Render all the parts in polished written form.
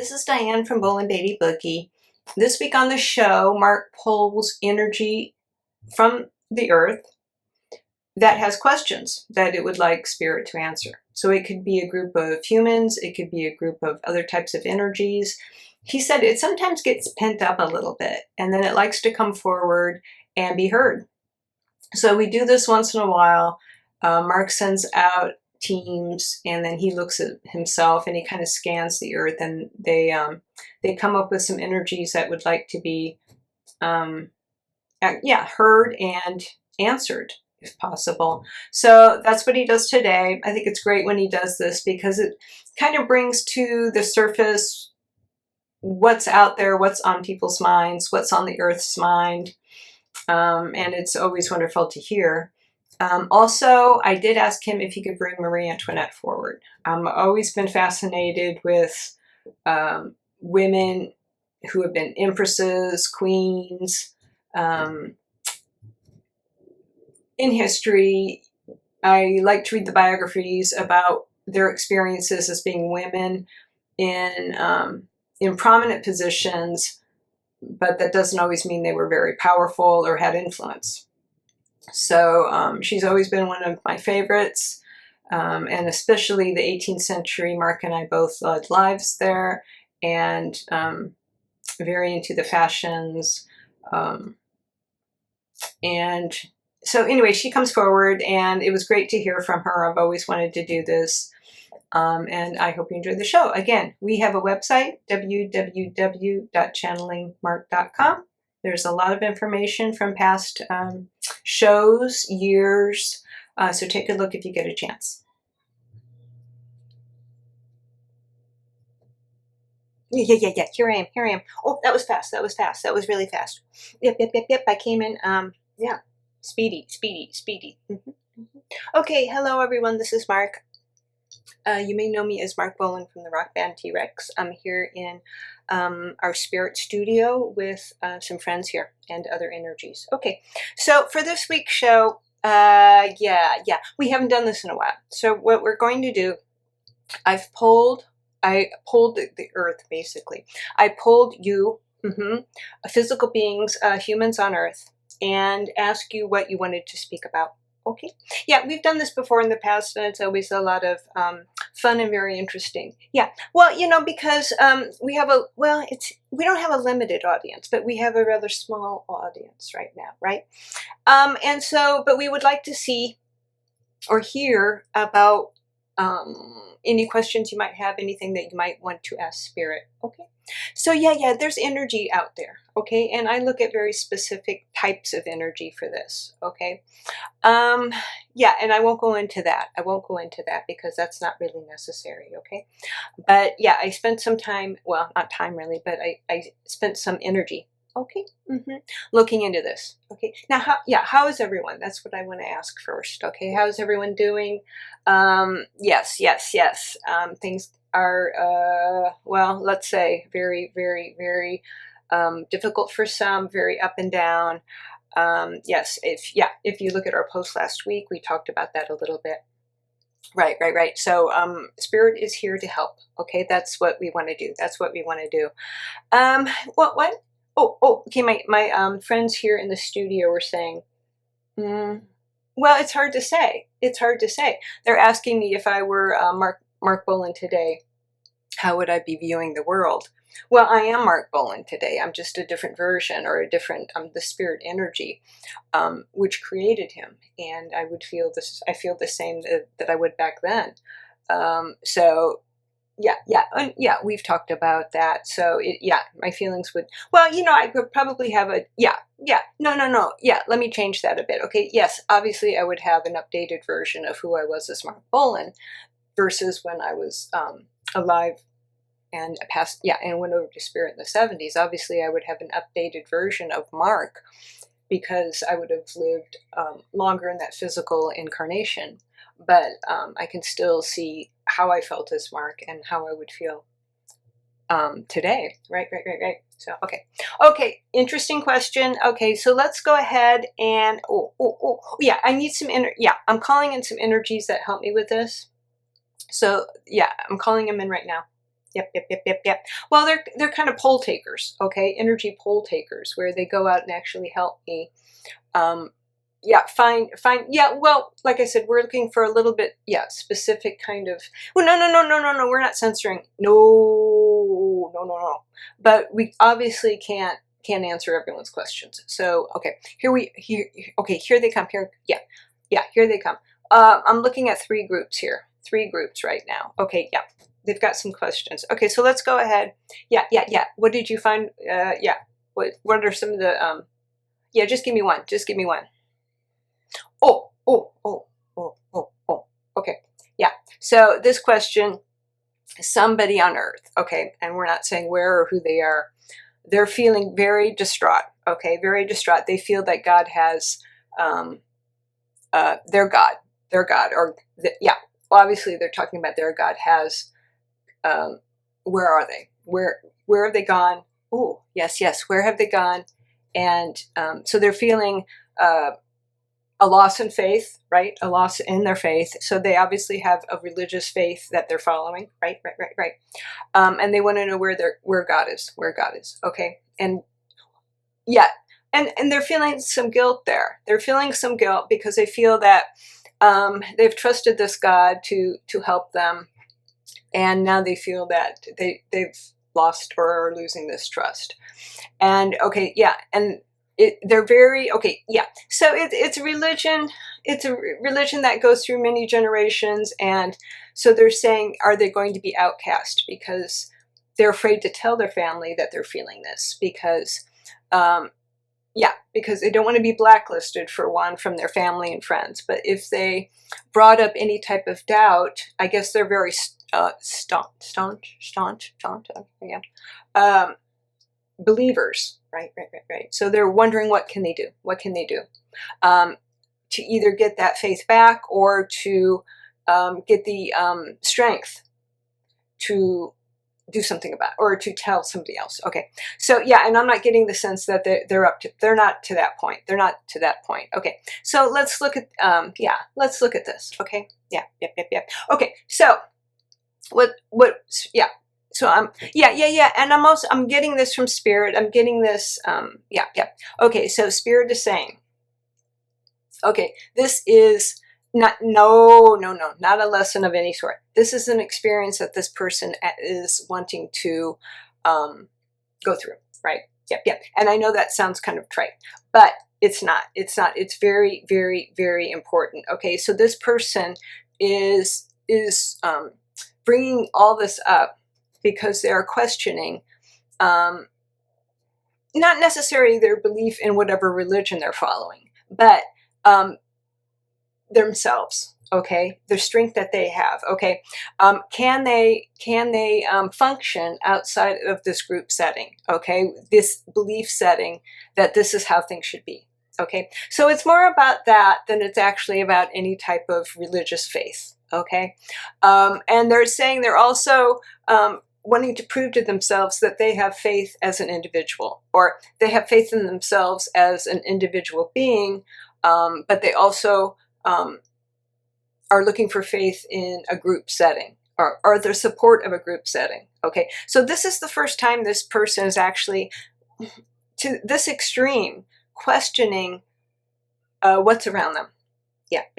This is Diane from Bolan-Beaty Boogie. This week on the show, Marc pulls energy from the earth that has questions that it would like spirit to answer. So it could be a group of humans, it could be a group of other types of energies. He said it sometimes gets pent up a little bit and then it likes to come forward and be heard. So we do this once in a while. Marc sends out teams and then he looks at himself and he kind of scans the earth, and they come up with some energies that would like to be heard and answered if possible. So that's what he does today. I think it's great when he does this because it kind of brings to the surface what's out there, what's on people's minds, what's on the earth's mind, and it's always wonderful to hear. Also, I did ask him if he could bring Marie Antoinette forward. I've always been fascinated with women who have been empresses, queens, in history. I like to read the biographies about their experiences as being women in prominent positions, but that doesn't always mean they were very powerful or had influence. So she's always been one of my favorites, and especially the 18th century. Marc and I both led lives there, and very into the fashions. And so anyway, she comes forward, and it was great to hear from her. I've always wanted to do this, and I hope you enjoy the show. Again, we have a website, www.channelingmarc.com. There's a lot of information from past shows, years, so take a look if you get a chance. Yeah. Here I am. Oh, that was fast. That was really fast. Yep. I came in, yeah, speedy. Okay, hello everyone. This is Marc. You may know me as Marc Bolan from the rock band T-Rex. I'm here in our spirit studio with some friends here and other energies. Okay, so for this week's show, we haven't done this in a while. So what we're going to do, I pulled the earth, basically. I pulled you, physical beings, humans on earth, and asked you what you wanted to speak about. Okay. Yeah, we've done this before in the past, and it's always a lot of fun and very interesting. Yeah. Well, because we don't have a limited audience, but we have a rather small audience right now, right? But we would like to see or hear about any questions you might have, anything that you might want to ask spirit. Okay. So yeah, there's energy out there. Okay. And I look at very specific types of energy for this. Okay. And I won't go into that. Because that's not really necessary. Okay. But yeah, I spent some time, well, not time really, but I spent some energy. Okay. Looking into this. Okay. Now, how is everyone? That's what I want to ask first. Okay. How's everyone doing? Yes. Things are, well, let's say very, very, very, difficult for some, very up and down. Yes. If you look at our post last week, we talked about that a little bit. Right. So, spirit is here to help. Okay. That's what we want to do. What? Oh, okay. My friends here in the studio were saying, well, it's hard to say. They're asking me if I were Marc Bolan today, how would I be viewing the world? Well, I am Marc Bolan today. I'm just a different version, or the spirit energy, which created him, and I feel the same that I would back then. We've talked about that. So my feelings would, I could probably have let me change that a bit. Okay. Yes. Obviously I would have an updated version of who I was as Marc Bolan versus when I was, alive and and went over to spirit in the 70s. Obviously I would have an updated version of Marc because I would have lived, longer in that physical incarnation. But I can still see how I felt as Marc and how I would feel today. Right. So, okay. Interesting question. Okay, so let's go ahead and, I need some I'm calling in some energies that help me with this. So, I'm calling them in right now. Yep. Well, they're kind of poll takers, okay? Energy poll takers, where they go out and actually help me. Yeah, fine. Yeah, well, like I said, we're looking for a little bit, yeah, specific kind of. Well, no. We're not censoring. No. But we obviously can't answer everyone's questions. So okay, here they come. Here they come. I'm looking at 3 groups here. 3 groups right now. Okay, yeah. They've got some questions. Okay, so let's go ahead. Yeah. What did you find? Yeah. What are some of the yeah, just give me one. Just give me one. Oh. Okay. Yeah. So this question, somebody on Earth, okay, and we're not saying where or who they are. They're feeling very distraught. Okay, very distraught. They feel that God has their God, or yeah. Well, obviously, they're talking about their God has. Where are they? Where have they gone? Oh, yes. Where have they gone? And so they're feeling a loss in faith, right? A loss in their faith. So they obviously have a religious faith that they're following, right? And they want to know where God is. Okay, and yeah, and they're feeling some guilt there. They're feeling some guilt because they feel that they've trusted this God to help them. And now they feel that they've lost or are losing this trust. And okay, yeah, and they're very okay, yeah. So it's a religion. It's a religion that goes through many generations, and so they're saying, are they going to be outcast because they're afraid to tell their family that they're feeling this because, because they don't want to be blacklisted for one from their family and friends. But if they brought up any type of doubt, I guess they're very staunch, believers, right. So they're wondering, what can they do? To either get that faith back or to get the strength to do something about, or to tell somebody else. Okay, so yeah, and I'm not getting the sense that they're not to that point. They're not to that point. Okay, so let's look at let's look at this. Okay, yep. Okay, so so and I'm getting this from Spirit. I'm getting this okay, so Spirit is saying, okay, this is not a lesson of any sort. This is an experience that this person is wanting to go through, right? Yep. And I know that sounds kind of trite, but it's not. It's very, very, very important. Okay, so this person is bringing all this up because they are questioning not necessarily their belief in whatever religion they're following, but themselves. Okay, the strength that they have. Okay, can they function outside of this group setting? Okay, this belief setting that this is how things should be. Okay, so it's more about that than it's actually about any type of religious faith. Okay, and they're saying they're also wanting to prove to themselves that they have faith as an individual, or they have faith in themselves as an individual being, but they also are looking for faith in a group setting, or the support of a group setting. Okay, so this is the first time this person is actually, to this extreme, questioning what's around them. Yep.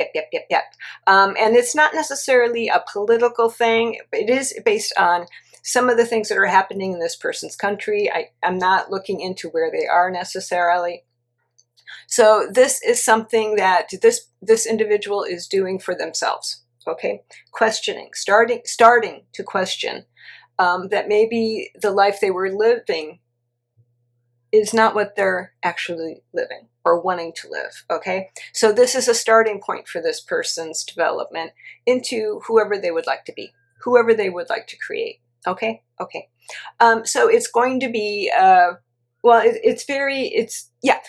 And it's not necessarily a political thing. It is based on some of the things that are happening in this person's country. I'm not looking into where they are necessarily. So this is something that this individual is doing for themselves. Okay, questioning, starting to question that maybe the life they were living is not what they're actually living or wanting to live. Okay, so this is a starting point for this person's development into whoever they would like to be, whoever they would like to create. Okay. So it's going to be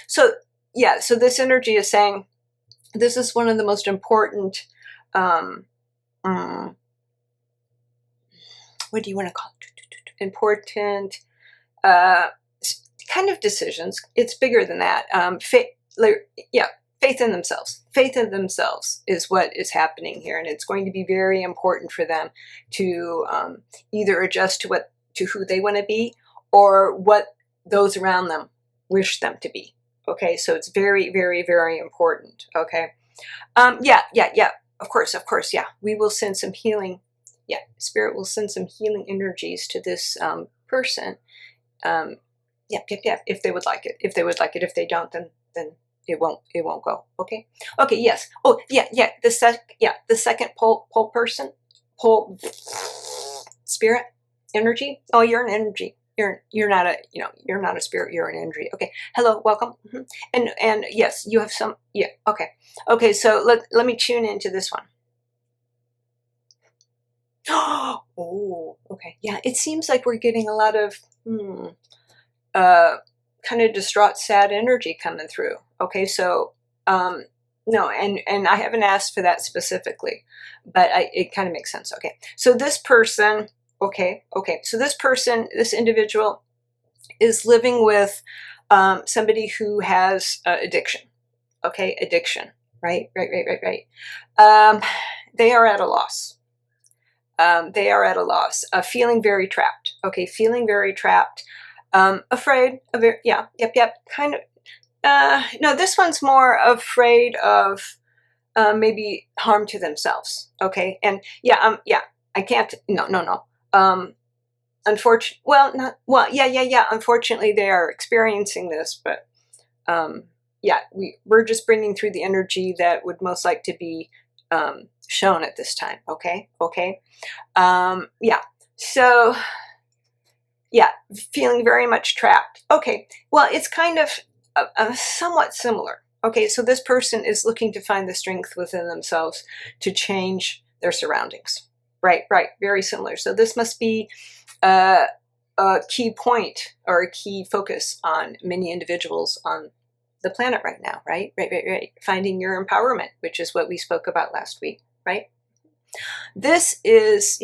so this energy is saying this is one of the most important what do you want to call it? Important kind of decisions. It's bigger than that. Faith in themselves. Faith in themselves is what is happening here, and it's going to be very important for them to either adjust to who they want to be, or what those around them wish them to be. Okay, so it's very, very, very important. Okay, yeah. Of course, yeah. We will send some healing. Yeah, Spirit will send some healing energies to this person. Yep. If they would like it. If they don't, then it won't go. Okay. Yes. Oh, yeah. The second pole person, pole spirit energy. Oh, you're an energy. You're not a you're not a spirit. You're an energy. Okay. Hello. Welcome. And yes, you have some. Yeah. Okay. So let me tune into this one. Oh. Okay. Yeah. It seems like we're getting a lot of kind of distraught, sad energy coming through. Okay, so no, and I haven't asked for that specifically, but it kind of makes sense. Okay, so this person, so this individual is living with somebody who has addiction. Okay, addiction. Right. They are at a loss. They are at a loss. Feeling very trapped. Okay, feeling very trapped. Afraid of it. Yeah. Yep. Kind of. No, this one's more afraid of maybe harm to themselves. Okay, and yeah. I can't. No. Unfortunately, yeah. Unfortunately, they are experiencing this, but yeah, we're just bringing through the energy that would most like to be shown at this time. Okay. Yeah. So. Yeah, feeling very much trapped. Okay, well, it's kind of somewhat similar. Okay, so this person is looking to find the strength within themselves to change their surroundings. Right, very similar. So this must be a key point or a key focus on many individuals on the planet right now, right? Right. Finding your empowerment, which is what we spoke about last week, right? This is,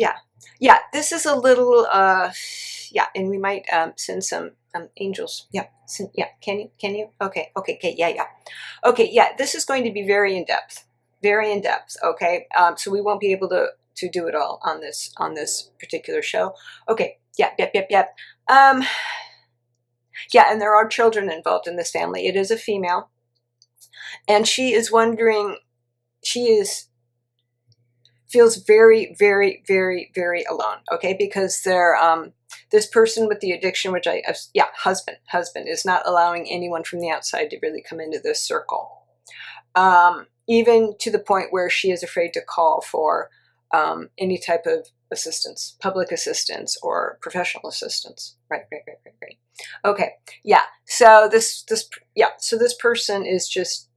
this is a little, and we might send some angels. Can you? Okay, yeah. Okay, yeah, this is going to be very in depth, okay? So we won't be able to do it all on this particular show. Okay, yep. Yeah, and there are children involved in this family. It is a female, and she is wondering, feels very, very, very, very alone. Okay, because they're this person with the addiction, which husband is not allowing anyone from the outside to really come into this circle, even to the point where she is afraid to call for any type of assistance, public assistance or professional assistance. Right. Okay, yeah. So this person is just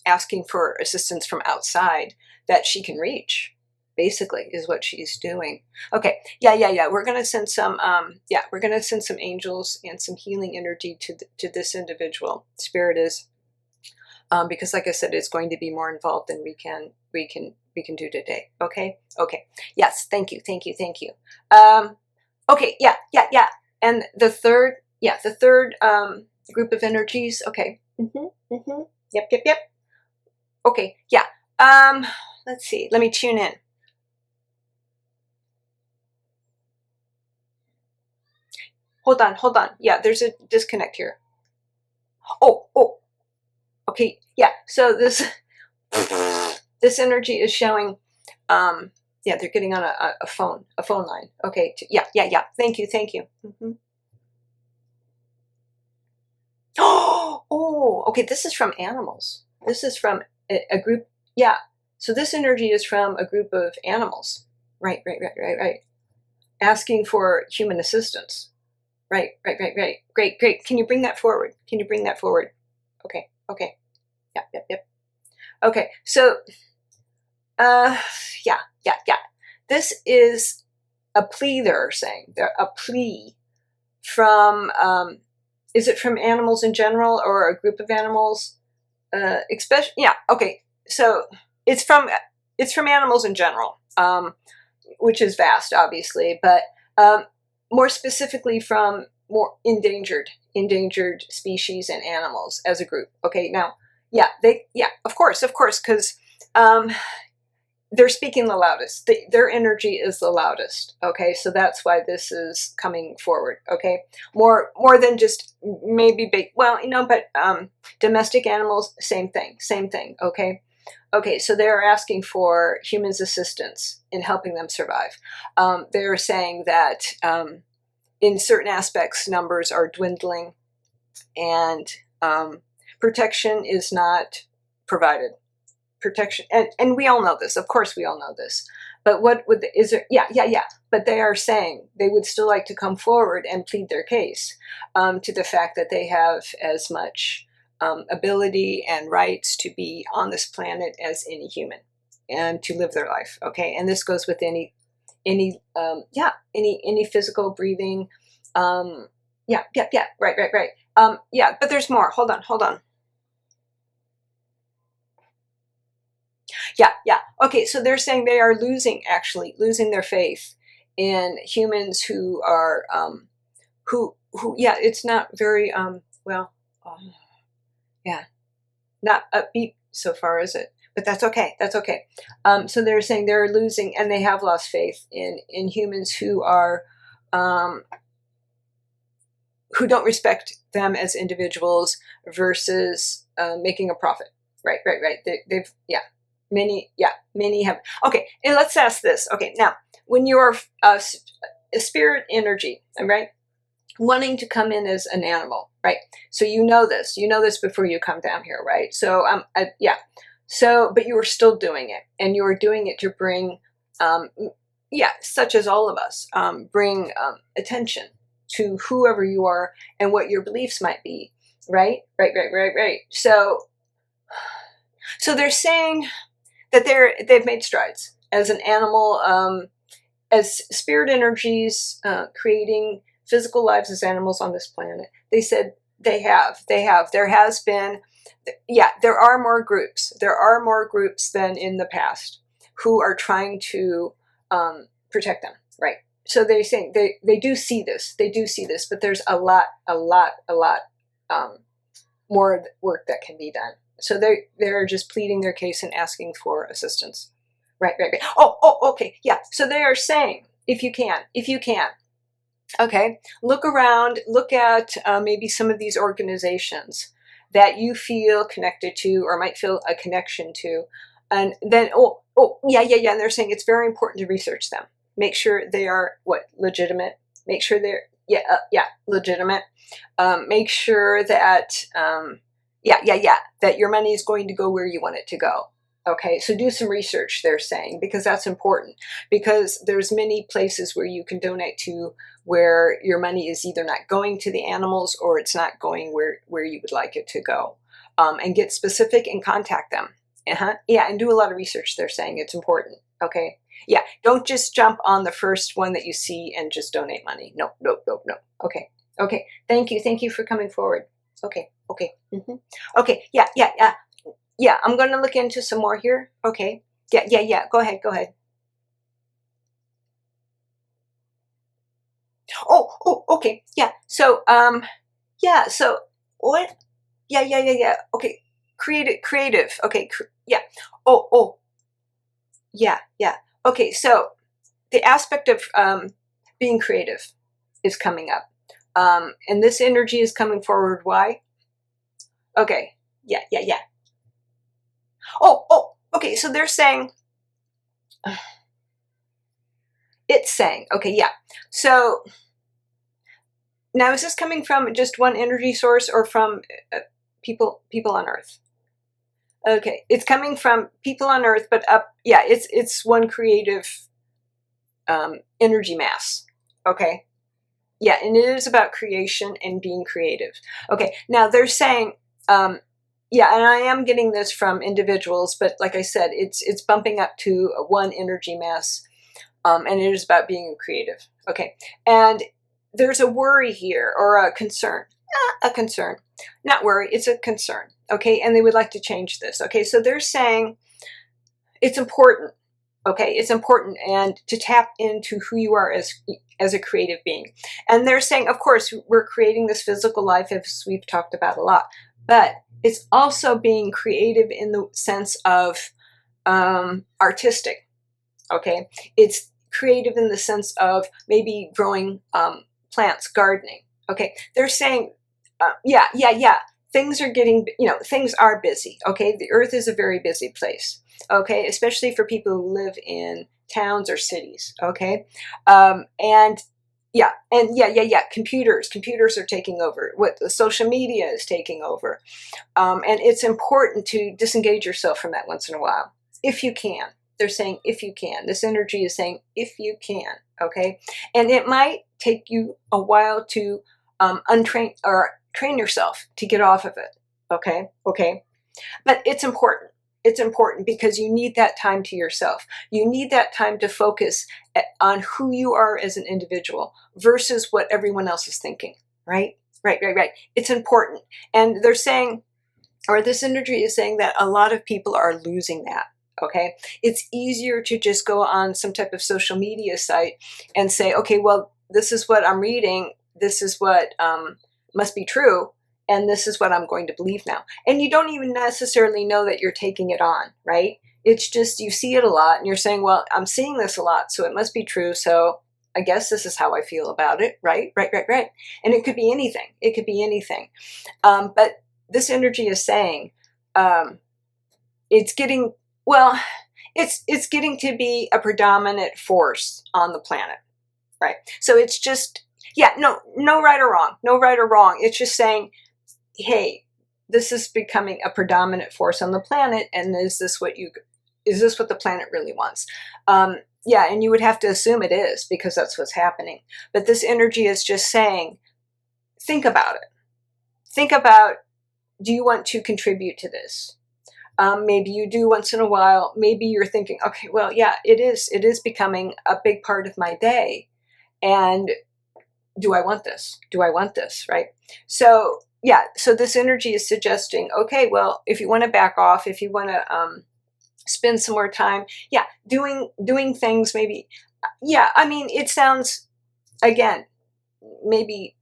asking for assistance from outside that she can reach. Basically, is what she's doing. Okay, yeah. We're gonna send some, we're gonna send some angels and some healing energy to this individual. Spirit is, because, like I said, it's going to be more involved than we can do today. Okay. Yes. Thank you. Okay. Yeah. And the third group of energies. Okay. Yep. Okay. Yeah. Let's see. Let me tune in. Hold on. Yeah, there's a disconnect here. Oh. Okay. Yeah. So this energy is showing. They're getting on a phone line. Okay. Yeah. Thank you. Oh. Okay. This is from animals. This is from a group. Yeah. So this energy is from a group of animals. Right. Asking for human assistance. Right. Great. Can you bring that forward? Okay. Yep. Okay. So, yeah. This is a plea. They're saying a plea from. Is it from animals in general or a group of animals? Especially. Yeah. Okay. So it's from animals in general, which is vast, obviously, but. More specifically from more endangered species and animals as a group. Okay, now Yeah, of course, because they're speaking the loudest. Their energy is the loudest. Okay, so that's why this is coming forward. Okay, more than just maybe big. Well, but domestic animals, same thing. Okay, so they're asking for humans' assistance in helping them survive. They're saying that in certain aspects, numbers are dwindling, and protection is not provided. Protection, and we all know this. Of course, we all know this. But what would is there? Yeah. But they are saying they would still like to come forward and plead their case to the fact that they have as much ability and rights to be on this planet as any human and to live their life. Okay, and this goes with any physical breathing. Right. Yeah, but there's more. Hold on. Yeah. Okay, so they're saying they are losing their faith in humans who are who it's not very not upbeat so far, is it? But that's okay. So they're saying they're losing, and they have lost faith in humans who are who don't respect them as individuals versus making a profit. Right. They've Many have. Okay, and let's ask this. Okay, now, when you're a spirit energy, right, wanting to come in as an animal, right? So you know this before you come down here, right? So So, but you are still doing it, and you are doing it to bring, such as all of us, bring attention to whoever you are and what your beliefs might be, right? So they're saying that they've made strides as an animal, as spirit energies, creating physical lives as animals on this planet. They said they have. There has been, there are more groups. There are more groups than in the past who are trying to protect them, right? So they're saying they do see this. But there's a lot more work that can be done. So they're just pleading their case and asking for assistance. Right. Okay. Yeah. So they are saying, if you can, okay, look around, look at maybe some of these organizations that you feel connected to or might feel a connection to. And then, and they're saying it's very important to research them. Make sure they are legitimate. Make sure they're, legitimate. Make sure that, that your money is going to go where you want it to go. Okay, so do some research, they're saying, because that's important, because there's many places where you can donate to where your money is either not going to the animals or it's not going where you would like it to go. And get specific and contact them. And do a lot of research, they're saying. It's important. Okay. Yeah, don't just jump on the first one that you see and just donate money. No. Okay. Thank you for coming forward. Okay. Mm-hmm. Okay. Yeah, I'm going to look into some more here. Okay. Yeah. Go ahead. Oh, okay. Yeah. So, so what? Yeah. Okay. Creative. Okay. Yeah. Yeah. Okay. So the aspect of being creative is coming up. And this energy is coming forward. Why? Okay. Yeah. Okay. So they're saying, it's saying, okay, yeah. So now, is this coming from just one energy source or from people on Earth? Okay, it's coming from people on Earth, but it's one creative energy mass. Okay. Yeah, and it is about creation and being creative. Okay, now they're saying, and I am getting this from individuals, but like I said, it's bumping up to one energy mass, and it is about being creative. Okay, and there's a worry here, or a concern. Not worry, it's a concern. Okay, and they would like to change this. Okay, so they're saying it's important. Okay, it's important, and to tap into who you are as a creative being. And they're saying, of course, we're creating this physical life, as we've talked about a lot, but It's also being creative in the sense of artistic. Okay, it's creative in the sense of maybe growing plants, gardening. Okay, they're saying, yeah, things are getting, things are busy. Okay, the earth is a very busy place. Okay, especially for people who live in towns or cities. Okay, and yeah, computers are taking over. What the social media is taking over, and it's important to disengage yourself from that once in a while, if you can. They're saying if you can. This energy is saying if you can. Okay, and it might take you a while to untrain or train yourself to get off of it. Okay, but it's important. It's important because you need that time to yourself. You need that time to focus on who you are as an individual versus what everyone else is thinking. Right. It's important. And they're saying, or this energy is saying, that a lot of people are losing that. Okay, it's easier to just go on some type of social media site and say, okay, well, this is what I'm reading. This is what must be true. And this is what I'm going to believe now. And you don't even necessarily know that you're taking it on, right? It's just you see it a lot and you're saying, well, I'm seeing this a lot, so it must be true. So I guess this is how I feel about it, right? And it could be anything. It could be anything. But this energy is saying it's getting, well, it's getting to be a predominant force on the planet, right? So it's just, yeah, no right or wrong. No right or wrong. It's just saying, hey, this is becoming a predominant force on the planet, and is this what the planet really wants? Yeah, and you would have to assume it is, because that's what's happening. But this energy is just saying, think about it. Think about, do you want to contribute to this? Maybe you do once in a while. Maybe you're thinking, okay, well, yeah, it is becoming a big part of my day. And do I want this? Right? So yeah, so this energy is suggesting, okay, well, if you want to back off, if you want to spend some more time, yeah, doing things maybe, yeah, I mean, it sounds, again, maybe,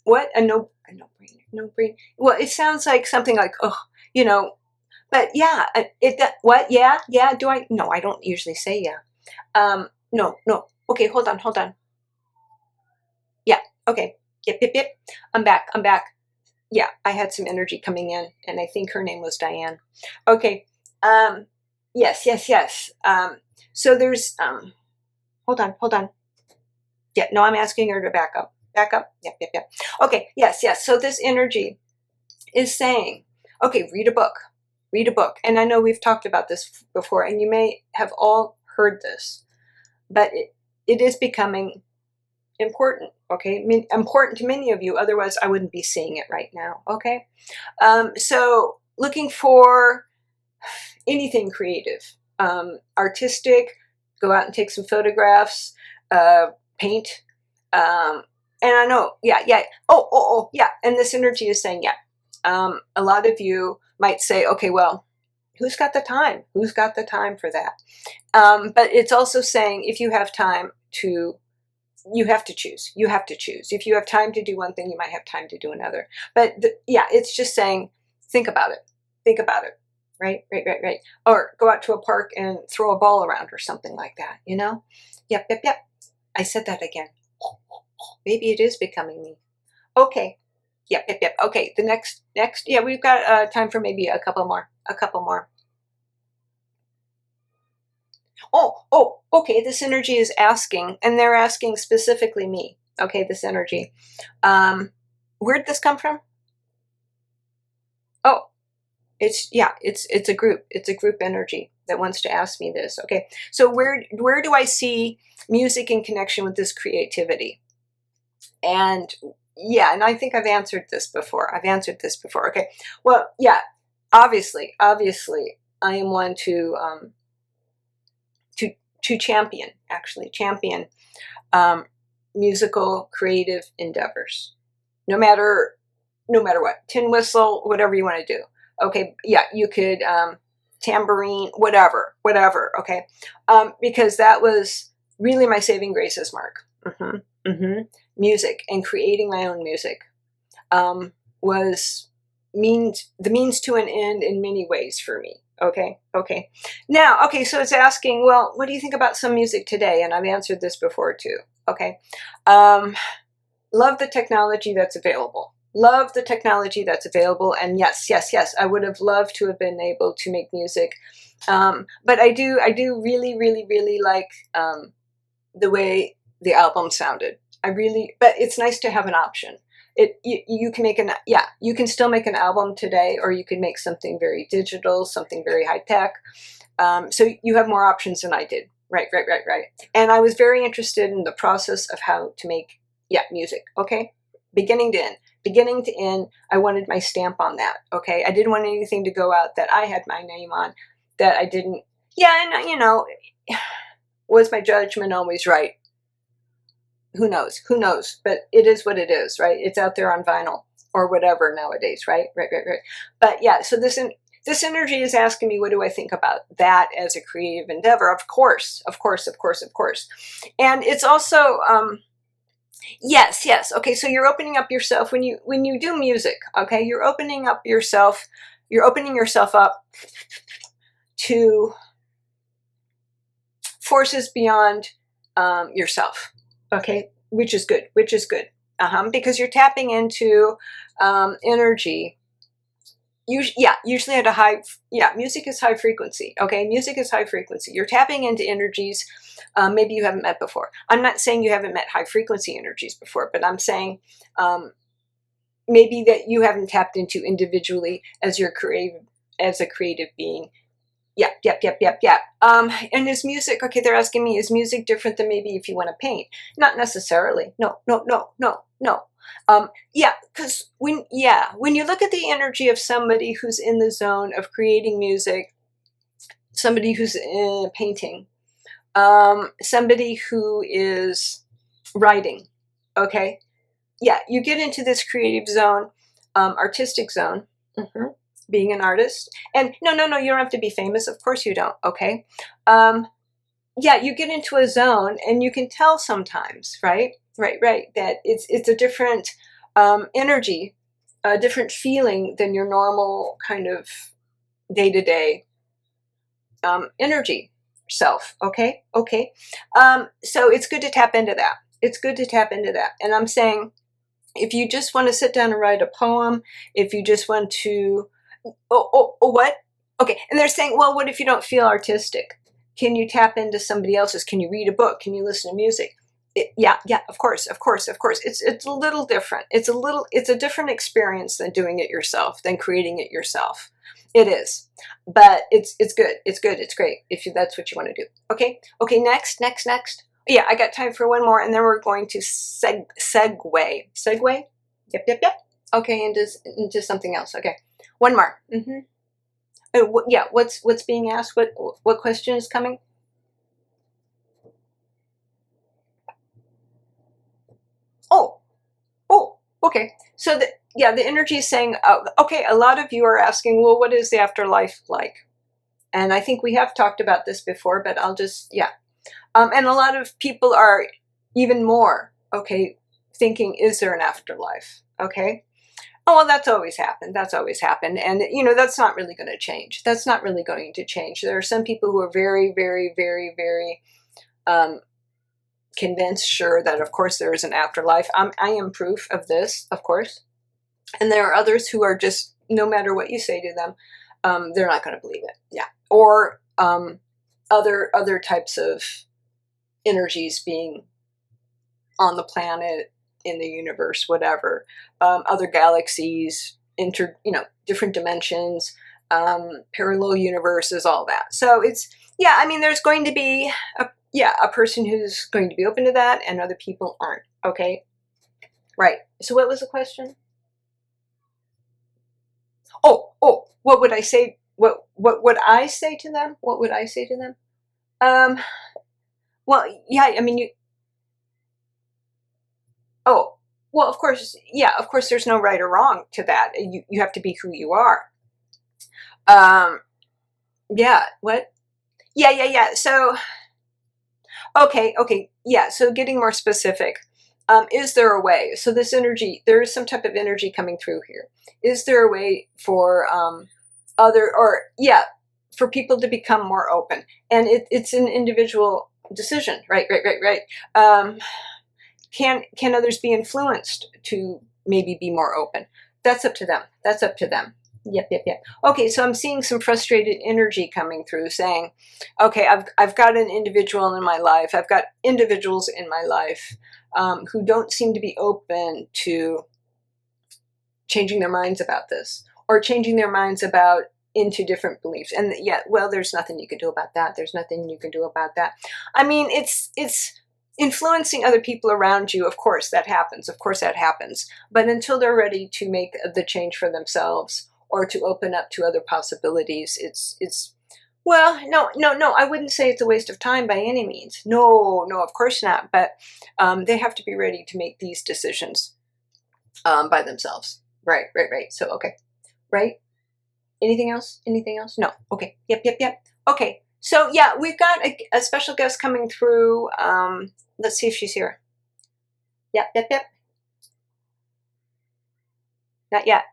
what? No brain. Well, it sounds like something like, oh, but yeah, what? Yeah, do I? No, I don't usually say yeah. No. Okay, hold on. Yeah, okay. Yep. I'm back. Yeah, I had some energy coming in, and I think her name was Diane. Okay. Yes. So there's, hold on. Yeah, no, I'm asking her to back up. Yep. Okay, yes. So this energy is saying, okay, read a book. And I know we've talked about this before, and you may have all heard this, but it is becoming important. Okay, I mean, important to many of you, otherwise I wouldn't be seeing it right now. Okay, so looking for anything creative, artistic, go out and take some photographs, paint, and I know, yeah. Oh, yeah. And this energy is saying, yeah. A lot of you might say, okay, well, who's got the time? Who's got the time for that? But it's also saying, if you have time to, you have to choose. If you have time to do one thing, you might have time to do another. But yeah, it's just saying, think about it. Right. Or go out to a park and throw a ball around or something like that, Yep. I said that again. Maybe it is becoming me. Okay. Yep. Okay. The next. Yeah, we've got time for maybe a couple more. Oh, okay. This energy is asking, and they're asking specifically me. Okay, this energy. Where'd this come from? Oh, it's a group. It's a group energy that wants to ask me this. Okay, so where do I see music in connection with this creativity? And yeah, and I think I've answered this before. Okay, well, yeah, obviously, I am one to champion musical creative endeavors, no matter what, tin whistle, whatever you want to do. Okay, yeah, you could tambourine, whatever. Okay, because that was really my saving grace as Marc. Music and creating my own music was the means to an end in many ways for me. Okay. Okay. Now, okay. So it's asking, well, what do you think about some music today? And I've answered this before too. Okay. Love the technology that's available. Love the technology that's available. And yes, yes, yes, I would have loved to have been able to make music. But I do really, really, really like the way the album sounded. But it's nice to have an option. You can make you can still make an album today, or you can make something very digital, something very high tech. So you have more options than I did. Right. And I was very interested in the process of how to make music. Okay. Beginning to end, I wanted my stamp on that. Okay. I didn't want anything to go out that I had my name on, that I didn't. Yeah. And was my judgment always right? Who knows? But it is what it is, right? It's out there on vinyl or whatever nowadays, right? Right. But yeah, so this energy is asking me, what do I think about that as a creative endeavor? Of course. And it's also, yes. Okay, so you're opening up yourself when you do music. Okay, you're opening yourself up to forces beyond yourself. Okay, which is good. Because you're tapping into energy. Usually at a high. Music is high frequency. Okay, music is high frequency. You're tapping into energies maybe you haven't met before. I'm not saying you haven't met high frequency energies before, but I'm saying maybe that you haven't tapped into individually as a creative being. And is music, okay, they're asking me, is music different than maybe if you want to paint? Not necessarily. No. Because when you look at the energy of somebody who's in the zone of creating music, somebody who's painting, somebody who is writing, okay? Yeah, you get into this creative zone, artistic zone, being an artist. And no, you don't have to be famous. Of course you don't, okay? You get into a zone and you can tell sometimes, right, that it's a different energy, a different feeling than your normal kind of day-to-day energy self, okay? So it's good to tap into that. And I'm saying, if you just want to sit down and write a poem, if you just want to, what? Okay, and they're saying, well, what if you don't feel artistic? Can you tap into somebody else's? Can you read a book? Can you listen to music? Of course. It's a little different. It's a different experience than doing it yourself, than creating it yourself. It is, but it's good. It's great if that's what you want to do. Okay. Next. Yeah, I got time for one more, and then we're going to segue. Segue. Yep. Okay, into something else. Okay, one more. What's being asked? What question is coming? Okay. So the energy is saying, okay, a lot of you are asking, well, what is the afterlife like? And I think we have talked about this before, but I'll just, and a lot of people are even more, okay, thinking, is there an afterlife? Okay. Oh, well, that's always happened. And, that's not really going to change. There are some people who are very, very, very, very convinced, sure, that of course there is an afterlife. I am proof of this, of course. And there are others who are just, no matter what you say to them, they're not going to believe it. Yeah. Or other types of energies being on the planet, in the universe, whatever, other galaxies, different dimensions, parallel universes, all that. So it's, there's going to be a person who's going to be open to that, and other people aren't. Okay. Right. So what was the question? What would I say? What would I say to them? Well, well, of course, there's no right or wrong to that. You have to be who you are. What? So, okay. Yeah. So getting more specific. is there a way? So this energy, there is some type of energy coming through here. Is there a way for for people to become more open? And it's an individual decision, right? Can others be influenced to maybe be more open? That's up to them. That's up to them. Yep. Okay, so I'm seeing some frustrated energy coming through saying, okay, I've got an individual in my life. I've got individuals in my life who don't seem to be open to changing their minds about this, or changing their minds about into different beliefs. And yeah, well, there's nothing you can do about that. There's nothing you can do about that. I mean, it's influencing other people around you. Of course that happens. Of course that happens. But until they're ready to make the change for themselves, or to open up to other possibilities, it's well, no, I wouldn't say it's a waste of time by any means. No, of course not. But they have to be ready to make these decisions by themselves. Right. So, okay. Right? Anything else? No. Okay. Yep. Okay. So, yeah, we've got a special guest coming through. Let's see if she's here. Yep. Not yet.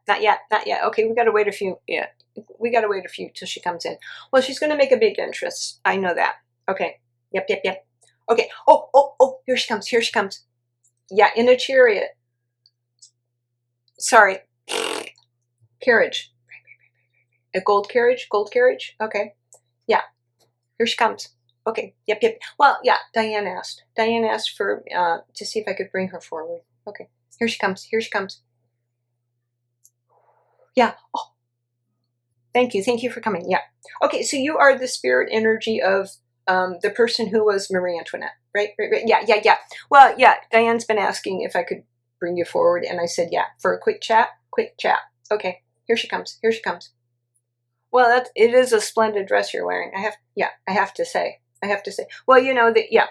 Okay, we got to wait a few. Yeah, we got to wait a few till she comes in. Well, she's going to make a big entrance. I know that. Okay. Yep. Okay. Oh, here she comes. Yeah, in a chariot. Sorry. Carriage. A gold carriage? Okay. Yeah. Here she comes. Okay. Yep. Well, yeah, Diane asked. For to see if I could bring her forward. Okay. Here she comes. Yeah. Oh. Thank you for coming. Yeah. Okay, so you are the spirit energy of the person who was Marie Antoinette, right? Yeah. Well, yeah, Diane's been asking if I could bring you forward, and I said yeah, for a quick chat. Okay. Here she comes. Well, it is a splendid dress you're wearing. I have to say. Well, you know that, yeah,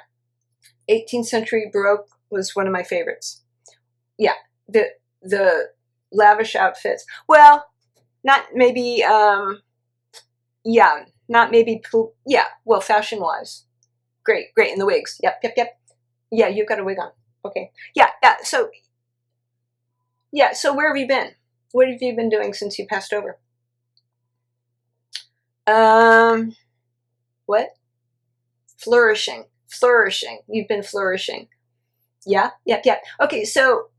18th century Baroque was one of my favorites. Yeah, the lavish outfits. Well, not maybe. Well, fashion wise, great, and the wigs. Yep. Yeah, you've got a wig on. Okay. Yeah. So where have you been? What have you been doing since you passed over? What? Flourishing. You've been flourishing. Yeah. Okay, so,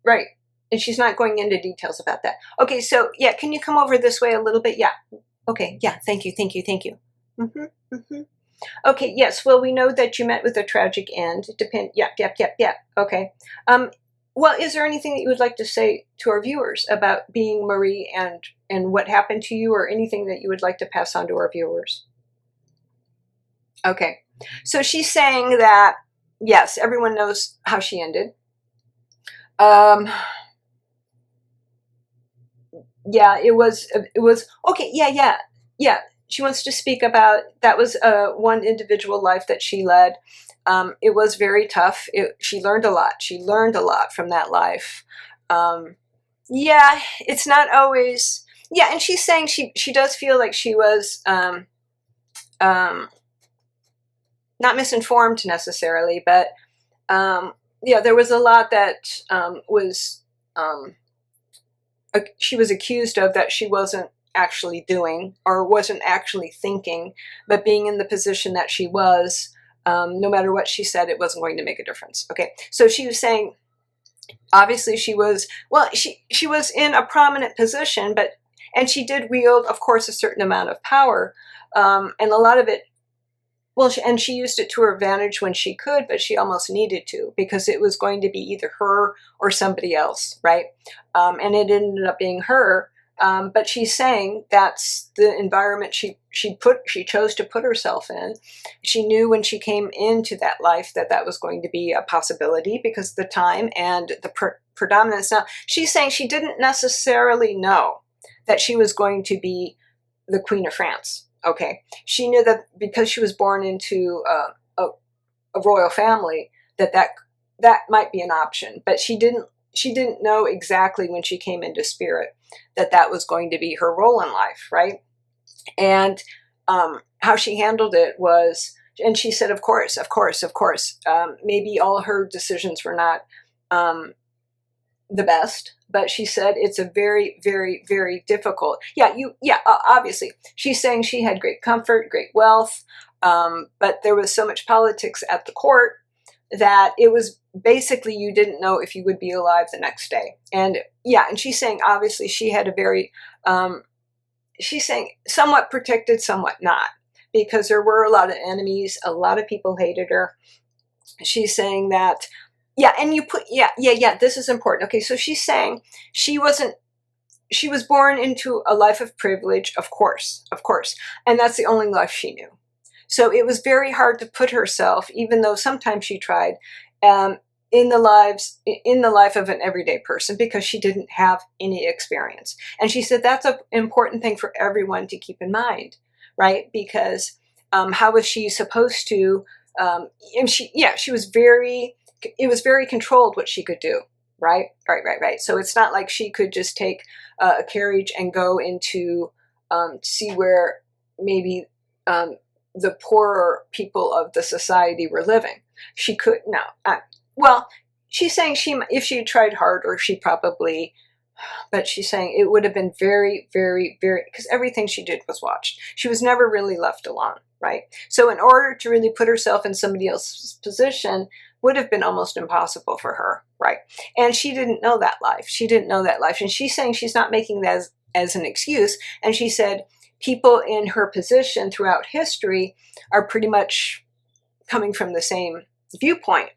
right. And she's not going into details about that. Okay, so, yeah, can you come over this way a little bit? Yeah. Okay, yeah, thank you. Okay, yes, well, we know that you met with a tragic end. Yeah. Okay. Well, is there anything that you would like to say to our viewers about being Marie and what happened to you, or anything that you would like to pass on to our viewers? Okay, so she's saying that, yes, everyone knows how she ended. Yeah, it was okay. Yeah. She wants to speak about, that was one individual life that she led. It was very tough. She learned a lot from that life. Yeah, it's not always, yeah, and she's saying she does feel like she was not misinformed necessarily, but yeah, there was a lot that was she was accused of that she wasn't actually doing, or wasn't actually thinking, but being in the position that she was, no matter what she said, it wasn't going to make a difference. Okay, so she was saying, obviously she was in a prominent position, and she did wield, of course, a certain amount of power, and a lot of it, and she used it to her advantage when she could, but she almost needed to, because it was going to be either her or somebody else, right? And it ended up being her. But she's saying that's the environment she chose to put herself in. She knew when she came into that life that was going to be a possibility, because the time and the predominance. Now, she's saying she didn't necessarily know that she was going to be the Queen of France. Okay, she knew that because she was born into a royal family, that might be an option, but she didn't know exactly when she came into spirit that was going to be her role in life, right? And how she handled it was, and she said, of course, maybe all her decisions were not the best, but she said it's a very, very, very difficult. Obviously. She's saying she had great comfort, great wealth, but there was so much politics at the court that it was basically you didn't know if you would be alive the next day. And she's saying obviously she had a very, she's saying somewhat protected, somewhat not, because there were a lot of enemies, a lot of people hated her. She's saying that, this is important. Okay, so she's saying she was born into a life of privilege, of course, and that's the only life she knew. So it was very hard to put herself, even though sometimes she tried, in the life of an everyday person, because she didn't have any experience. And she said that's an important thing for everyone to keep in mind, right? Because how was she supposed to? And she was very. It was very controlled what she could do, right? Right. So it's not like she could just take a carriage and go into see where maybe the poorer people of the society were living. She could well, she's saying if she tried harder, she probably. But she's saying it would have been very, very, very, because everything she did was watched. She was never really left alone, right? So in order to really put herself in somebody else's position would have been almost impossible for her, right? And she didn't know that life. And she's saying she's not making that as an excuse. And she said people in her position throughout history are pretty much coming from the same viewpoint.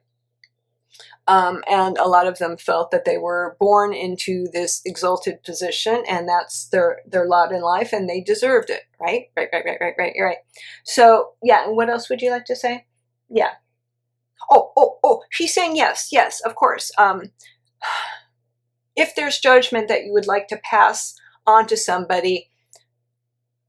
And a lot of them felt that they were born into this exalted position, and that's their lot in life, and they deserved it, right? Right. So, and what else would you like to say? Yeah. Oh, she's saying yes, of course. If there's judgment that you would like to pass on to somebody,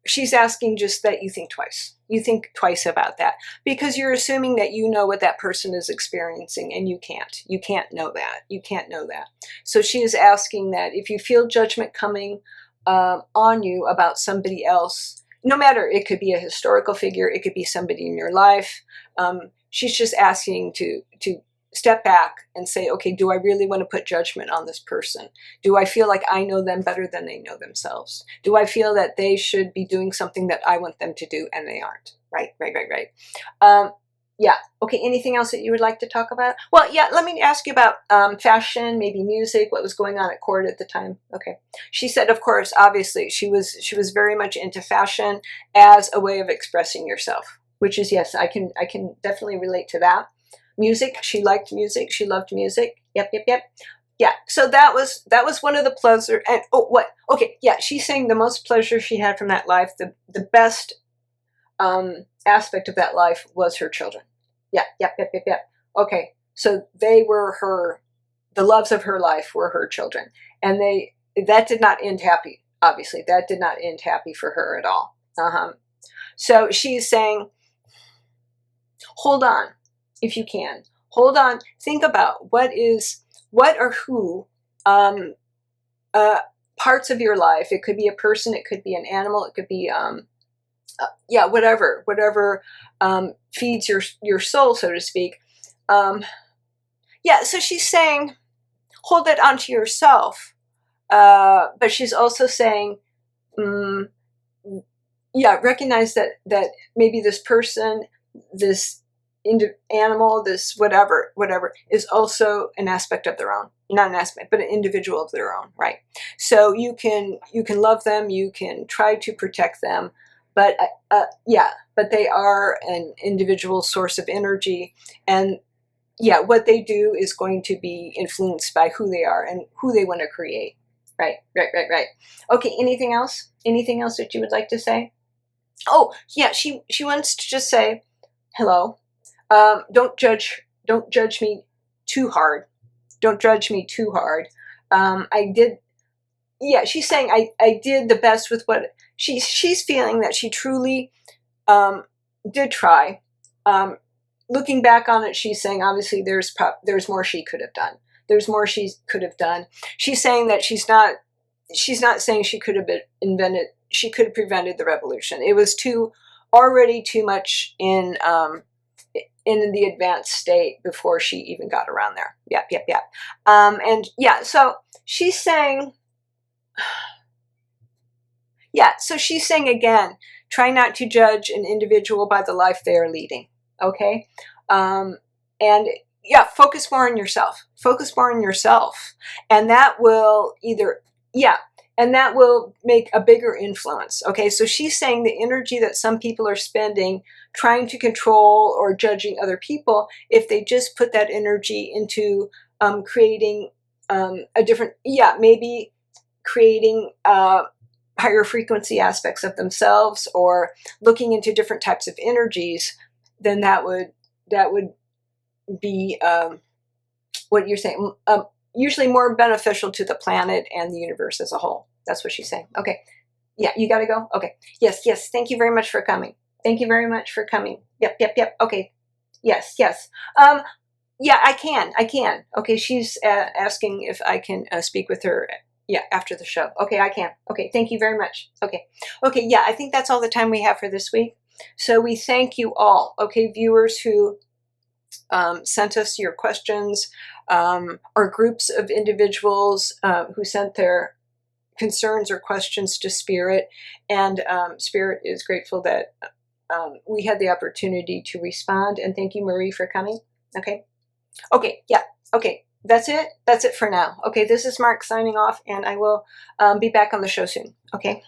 she's asking just that you think twice. You think twice about that, because you're assuming that you know what that person is experiencing, and you can't. You can't know that. So she is asking that if you feel judgment coming on you about somebody else, no matter, it could be a historical figure, it could be somebody in your life, she's just asking to step back and say, okay, do I really want to put judgment on this person? Do I feel like I know them better than they know themselves? Do I feel that they should be doing something that I want them to do and they aren't? Right. Okay, anything else that you would like to talk about? Well, let me ask you about fashion, maybe music, what was going on at court at the time. Okay. She said, of course, obviously, she was very much into fashion as a way of expressing yourself, which is, yes, I can definitely relate to that. Music, she liked music, she loved music. Yep. Yeah, so that was one of the pleasure. And she's saying the most pleasure she had from that life, the best aspect of that life was her children. Yep. Okay, so they were the loves of her life were her children, and that did not end happy. Obviously, that did not end happy for her at all. So she's saying, hold on. If you can, hold on, think about what or who parts of your life. It could be a person, it could be an animal, it could be whatever feeds your soul, so to speak. So she's saying hold it onto yourself, but she's also saying recognize that maybe this person, this animal, this whatever is also an aspect of their own, not an aspect, but an individual of their own, right? So you can love them, you can try to protect them, but they are an individual source of energy, and what they do is going to be influenced by who they are and who they want to create. Right. Okay, anything else that you would like to say? Oh yeah, she wants to just say hello. Don't judge me too hard. She's saying I did the best with what she's feeling that she truly did try. Looking back on it, she's saying obviously there's more she could have done. She's saying that she's not saying she could have prevented the revolution. It was already too much in in the advanced state before she even got around there. Yep. And yeah, so she's saying, so she's saying again, try not to judge an individual by the life they are leading. Okay. And yeah, focus more on yourself. Focus more on yourself. And that will and that will make a bigger influence. Okay, so she's saying the energy that some people are spending trying to control or judging other people, if they just put that energy into creating a different, maybe creating higher frequency aspects of themselves, or looking into different types of energies, then that would be what you're saying, usually more beneficial to the planet and the universe as a whole. That's what she's saying. Okay. Yeah, you got to go? Okay. Yes. Thank you very much for coming. Thank you very much for coming. Yep. Okay. Yes. Yeah, I can. Okay, she's asking if I can speak with her, after the show. Okay, I can. Okay, thank you very much. Okay, yeah, I think that's all the time we have for this week. So we thank you all, okay, viewers who sent us your questions, or groups of individuals who sent their concerns or questions to Spirit, and Spirit is grateful that we had the opportunity to respond, and thank you, Marie, for coming. Okay, that's it for now. Okay, this is Marc signing off, and I will be back on the show soon. Okay.